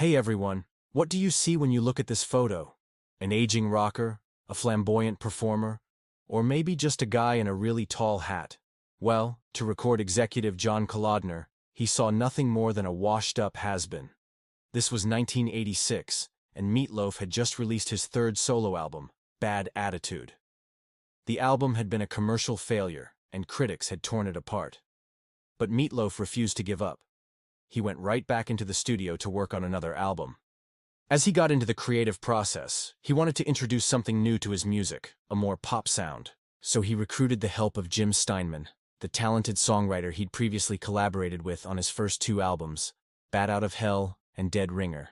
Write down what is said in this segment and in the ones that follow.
Hey everyone, what do you see when you look at this photo? An aging rocker, a flamboyant performer, or maybe just a guy in a really tall hat? Well, to record executive John Kolodner, he saw nothing more than a washed-up has-been. This was 1986, and Meat Loaf had just released his third solo album, Bad Attitude. The album had been a commercial failure, and critics had torn it apart. But Meat Loaf refused to give up. He went right back into the studio to work on another album. As he got into the creative process, he wanted to introduce something new to his music, a more pop sound. So he recruited the help of Jim Steinman, the talented songwriter he'd previously collaborated with on his first two albums, Bat Out of Hell and Dead Ringer.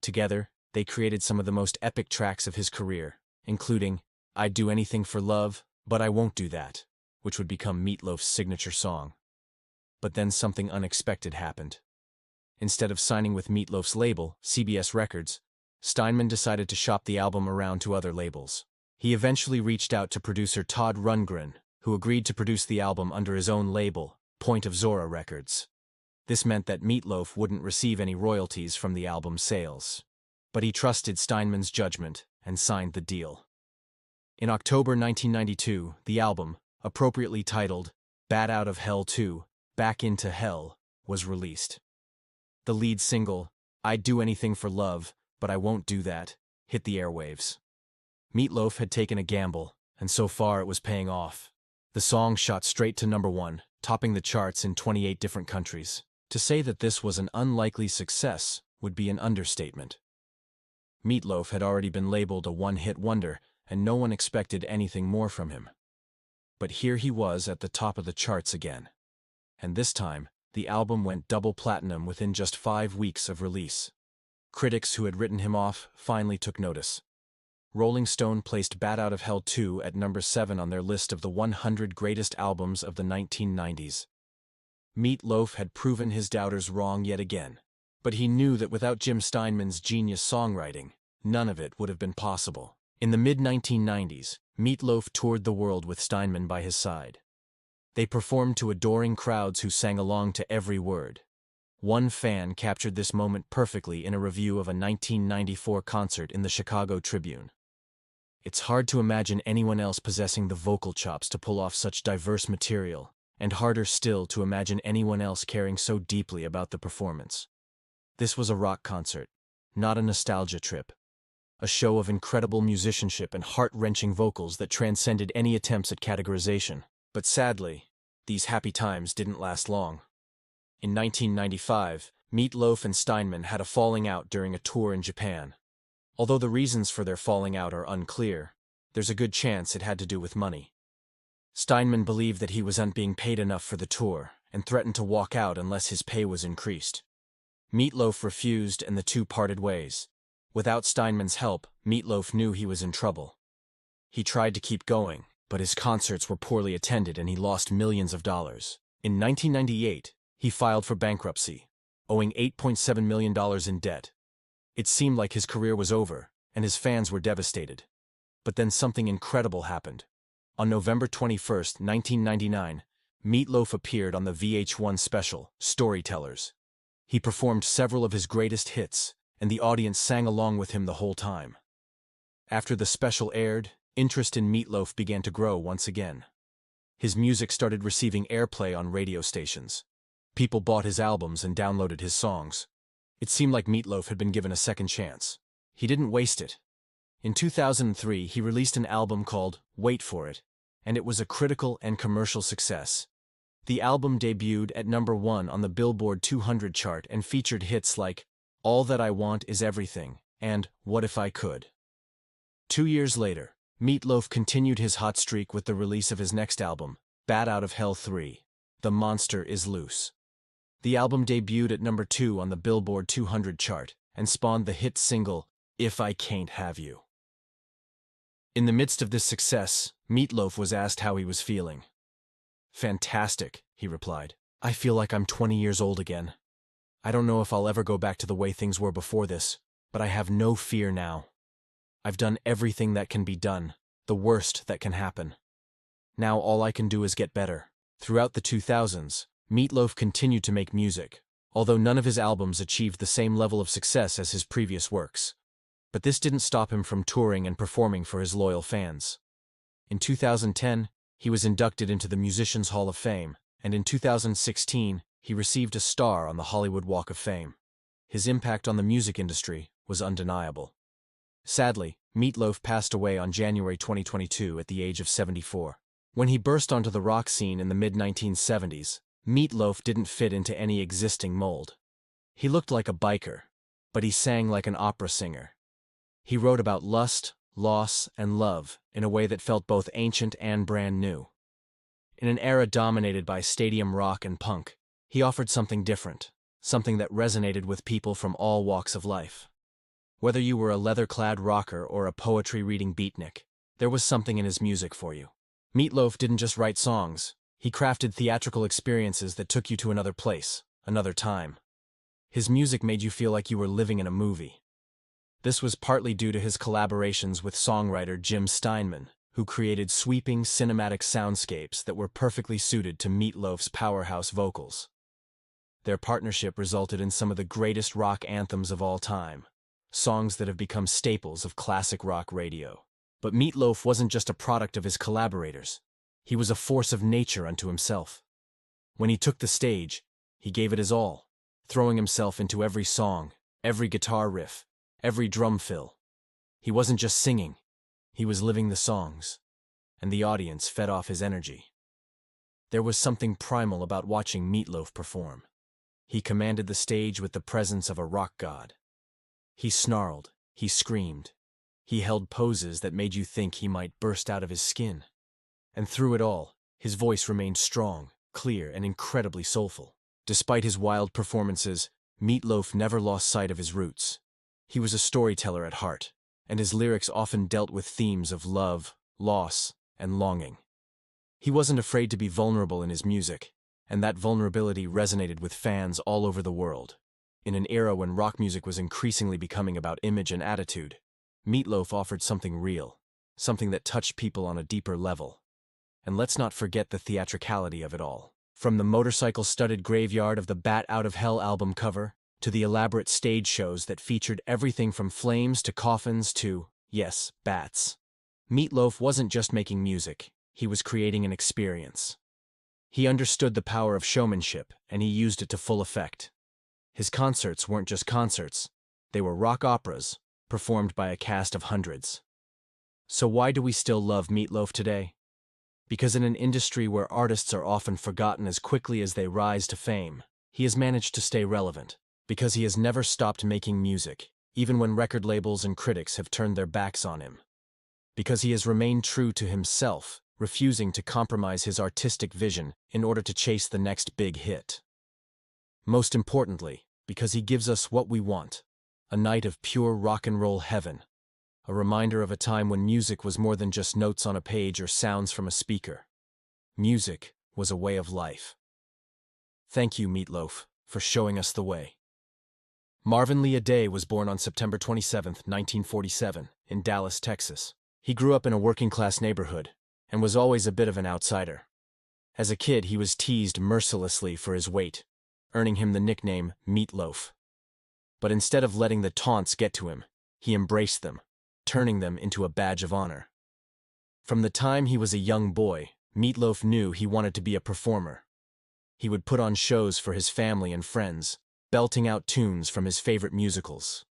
Together, they created some of the most epic tracks of his career, including I'd Do Anything for Love, But I Won't Do That, which would become Meat Loaf's signature song. But then something unexpected happened. Instead of signing with Meat Loaf's label, CBS Records, Steinman decided to shop the album around to other labels. He eventually reached out to producer Todd Rundgren, who agreed to produce the album under his own label, Point of Zora Records. This meant that Meat Loaf wouldn't receive any royalties from the album's sales. But he trusted Steinman's judgment and signed the deal. In October 1992, the album, appropriately titled Bat Out of Hell 2, Back Into Hell, was released. The lead single, I'd Do Anything for Love, But I Won't Do That, hit the airwaves. Meat Loaf had taken a gamble, and so far it was paying off. The song shot straight to #1, topping the charts in 28 different countries. To say that this was an unlikely success would be an understatement. Meat Loaf had already been labeled a one-hit wonder, and no one expected anything more from him. But here he was at the top of the charts again. And this time, the album went double platinum within just 5 weeks of release. Critics who had written him off finally took notice. Rolling Stone placed Bat Out of Hell 2 at #7 on their list of the 100 greatest albums of the 1990s. Meat Loaf had proven his doubters wrong yet again. But he knew that without Jim Steinman's genius songwriting, none of it would have been possible. In the mid-1990s, Meat Loaf toured the world with Steinman by his side. They performed to adoring crowds who sang along to every word. One fan captured this moment perfectly in a review of a 1994 concert in the Chicago Tribune. It's hard to imagine anyone else possessing the vocal chops to pull off such diverse material, and harder still to imagine anyone else caring so deeply about the performance. This was a rock concert, not a nostalgia trip. A show of incredible musicianship and heart-wrenching vocals that transcended any attempts at categorization. But sadly, these happy times didn't last long. In 1995, Meat Loaf and Steinman had a falling out during a tour in Japan. Although the reasons for their falling out are unclear, there's a good chance it had to do with money. Steinman believed that he wasn't being paid enough for the tour and threatened to walk out unless his pay was increased. Meat Loaf refused and the two parted ways. Without Steinman's help, Meat Loaf knew he was in trouble. He tried to keep going, but his concerts were poorly attended and he lost millions of dollars. In 1998, he filed for bankruptcy, owing $8.7 million in debt. It seemed like his career was over, and his fans were devastated. But then something incredible happened. On November 21, 1999, Meat Loaf appeared on the VH1 special, Storytellers. He performed several of his greatest hits, and the audience sang along with him the whole time. After the special aired, interest in Meat Loaf began to grow once again. His music started receiving airplay on radio stations. People bought his albums and downloaded his songs. It seemed like Meat Loaf had been given a second chance. He didn't waste it. In 2003, he released an album called Wait For It, and it was a critical and commercial success. The album debuted at #1 on the Billboard 200 chart and featured hits like All That I Want Is Everything and What If I Could. 2 years later, Meat Loaf continued his hot streak with the release of his next album, Bat Out of Hell 3, The Monster Is Loose. The album debuted at #2 on the Billboard 200 chart and spawned the hit single, If I Can't Have You. In the midst of this success, Meat Loaf was asked how he was feeling. "Fantastic," he replied. "I feel like I'm 20 years old again. I don't know if I'll ever go back to the way things were before this, but I have no fear now. I've done everything that can be done, the worst that can happen. Now all I can do is get better." Throughout the 2000s, Meat Loaf continued to make music, although none of his albums achieved the same level of success as his previous works. But this didn't stop him from touring and performing for his loyal fans. In 2010, he was inducted into the Musicians Hall of Fame, and in 2016, he received a star on the Hollywood Walk of Fame. His impact on the music industry was undeniable. Sadly, Meat Loaf passed away on January 2022 at the age of 74. When he burst onto the rock scene in the mid-1970s, Meat Loaf didn't fit into any existing mold. He looked like a biker, but he sang like an opera singer. He wrote about lust, loss, and love in a way that felt both ancient and brand new. In an era dominated by stadium rock and punk, he offered something different, something that resonated with people from all walks of life. Whether you were a leather-clad rocker or a poetry-reading beatnik, there was something in his music for you. Meat Loaf didn't just write songs, he crafted theatrical experiences that took you to another place, another time. His music made you feel like you were living in a movie. This was partly due to his collaborations with songwriter Jim Steinman, who created sweeping cinematic soundscapes that were perfectly suited to Meat Loaf's powerhouse vocals. Their partnership resulted in some of the greatest rock anthems of all time, songs that have become staples of classic rock radio. But Meat Loaf wasn't just a product of his collaborators. He was a force of nature unto himself. When he took the stage, he gave it his all, throwing himself into every song, every guitar riff, every drum fill. He wasn't just singing, he was living the songs, and the audience fed off his energy. There was something primal about watching Meat Loaf perform. He commanded the stage with the presence of a rock god. He snarled, he screamed, he held poses that made you think he might burst out of his skin. And through it all, his voice remained strong, clear, and incredibly soulful. Despite his wild performances, Meat Loaf never lost sight of his roots. He was a storyteller at heart, and his lyrics often dealt with themes of love, loss, and longing. He wasn't afraid to be vulnerable in his music, and that vulnerability resonated with fans all over the world. In an era when rock music was increasingly becoming about image and attitude, Meat Loaf offered something real, something that touched people on a deeper level. And let's not forget the theatricality of it all. From the motorcycle-studded graveyard of the Bat Out of Hell album cover, to the elaborate stage shows that featured everything from flames to coffins to, yes, bats. Meat Loaf wasn't just making music, he was creating an experience. He understood the power of showmanship, and he used it to full effect. His concerts weren't just concerts, they were rock operas, performed by a cast of hundreds. So why do we still love Meat Loaf today? Because in an industry where artists are often forgotten as quickly as they rise to fame, he has managed to stay relevant. Because he has never stopped making music, even when record labels and critics have turned their backs on him. Because he has remained true to himself, refusing to compromise his artistic vision in order to chase the next big hit. Most importantly, because he gives us what we want, a night of pure rock and roll heaven, a reminder of a time when music was more than just notes on a page or sounds from a speaker. Music was a way of life. Thank you, Meat Loaf, for showing us the way. Marvin Lee Aday was born on September 27, 1947, in Dallas, Texas. He grew up in a working-class neighborhood and was always a bit of an outsider. As a kid, he was teased mercilessly for his weight, earning him the nickname Meat Loaf. But instead of letting the taunts get to him, he embraced them, turning them into a badge of honor. From the time he was a young boy, Meat Loaf knew he wanted to be a performer. He would put on shows for his family and friends, belting out tunes from his favorite musicals.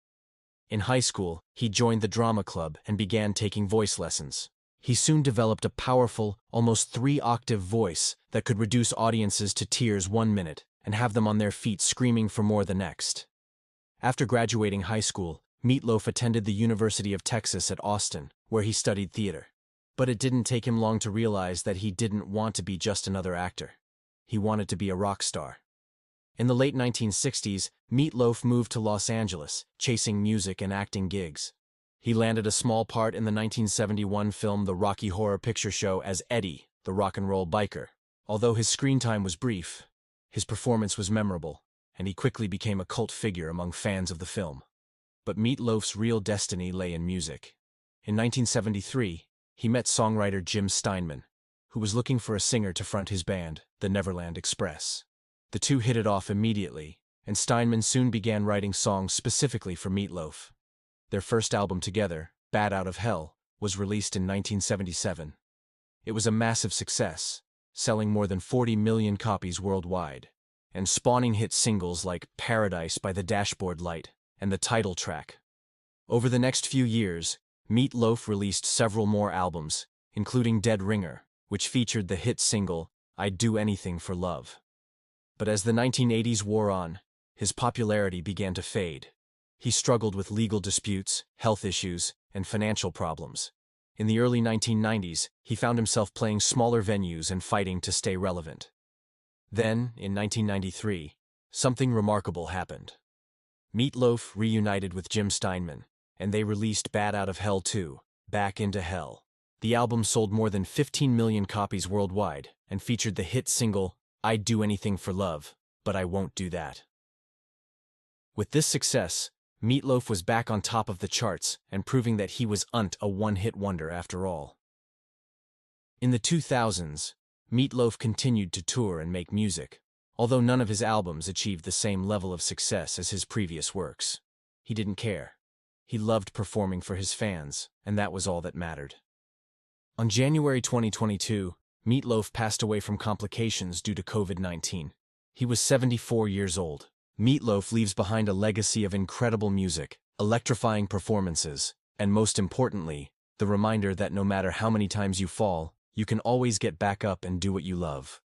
In high school, he joined the drama club and began taking voice lessons. He soon developed a powerful, almost 3-octave voice that could reduce audiences to tears 1 minute and have them on their feet screaming for more the next. After graduating high school, Meat Loaf attended the University of Texas at Austin, where he studied theater. But it didn't take him long to realize that he didn't want to be just another actor. He wanted to be a rock star. In the late 1960s, Meat Loaf moved to Los Angeles, chasing music and acting gigs. He landed a small part in the 1971 film The Rocky Horror Picture Show as Eddie, the rock and roll biker. Although his screen time was brief, his performance was memorable, and he quickly became a cult figure among fans of the film. But Meat Loaf's real destiny lay in music. In 1973, he met songwriter Jim Steinman, who was looking for a singer to front his band, the Neverland Express. The two hit it off immediately, and Steinman soon began writing songs specifically for Meat Loaf. Their first album together, Bat Out of Hell, was released in 1977. It was a massive success, selling more than 40 million copies worldwide, and spawning hit singles like Paradise by the Dashboard Light and the title track. Over the next few years, Meat Loaf released several more albums, including Dead Ringer, which featured the hit single I'd Do Anything for Love. But as the 1980s wore on, his popularity began to fade. He struggled with legal disputes, health issues, and financial problems. In the early 1990s, he found himself playing smaller venues and fighting to stay relevant. Then, in 1993, something remarkable happened. Meat Loaf reunited with Jim Steinman, and they released Bat Out of Hell 2, Back into Hell. The album sold more than 15 million copies worldwide and featured the hit single I'd Do Anything for Love, But I Won't Do That. With this success, Meat Loaf was back on top of the charts and proving that he wasn't a one-hit wonder after all. In the 2000s, Meat Loaf continued to tour and make music, although none of his albums achieved the same level of success as his previous works. He didn't care. He loved performing for his fans, and that was all that mattered. On January 2022, Meat Loaf passed away from complications due to COVID-19. He was 74 years old. Meat Loaf leaves behind a legacy of incredible music, electrifying performances, and most importantly, the reminder that no matter how many times you fall, you can always get back up and do what you love.